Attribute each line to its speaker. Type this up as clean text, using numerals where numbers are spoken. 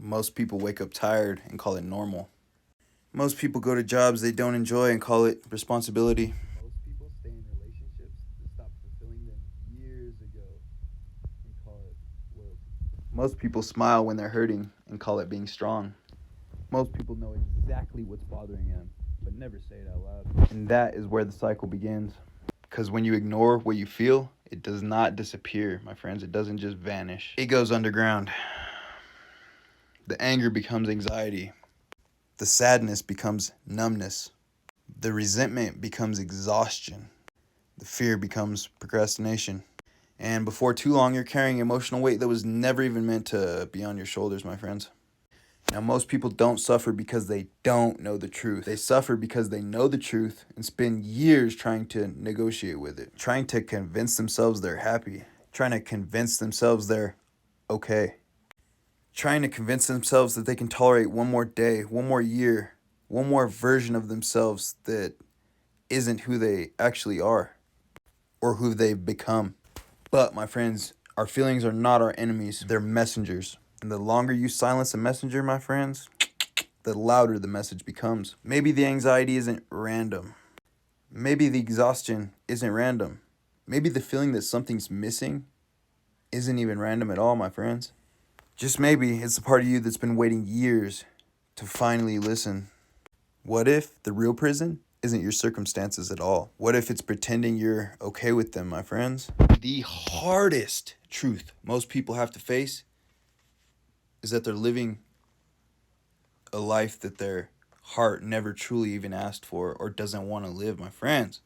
Speaker 1: Most people wake up tired and call it normal. Most people go to jobs they don't enjoy and call it responsibility. Most people stay in relationships that stopped fulfilling them years ago and call it loyalty. Most people smile when they're hurting and call it being strong. Most people know exactly what's bothering them, but never say it out loud. And that is where the cycle begins. Because when you ignore what you feel, it does not disappear, my friends. It doesn't just vanish, it goes underground. The anger becomes anxiety. The sadness becomes numbness. The resentment becomes exhaustion. The fear becomes procrastination. And before too long, you're carrying emotional weight that was never even meant to be on your shoulders, my friends. Now, most people don't suffer because they don't know the truth. They suffer because they know the truth and spend years trying to negotiate with it, trying to convince themselves they're happy, trying to convince themselves they're okay, trying to convince themselves that they can tolerate one more day, one more year, one more version of themselves that isn't who they actually are or who they've become. But, my friends, our feelings are not our enemies, they're messengers. And the longer you silence a messenger, my friends, the louder the message becomes. Maybe the anxiety isn't random. Maybe the exhaustion isn't random. Maybe the feeling that something's missing isn't even random at all, my friends. Just maybe it's the part of you that's been waiting years to finally listen. What if the real prison isn't your circumstances at all? What if it's pretending you're okay with them, my friends? The hardest truth most people have to face is that they're living a life that their heart never truly even asked for or doesn't want to live, my friends.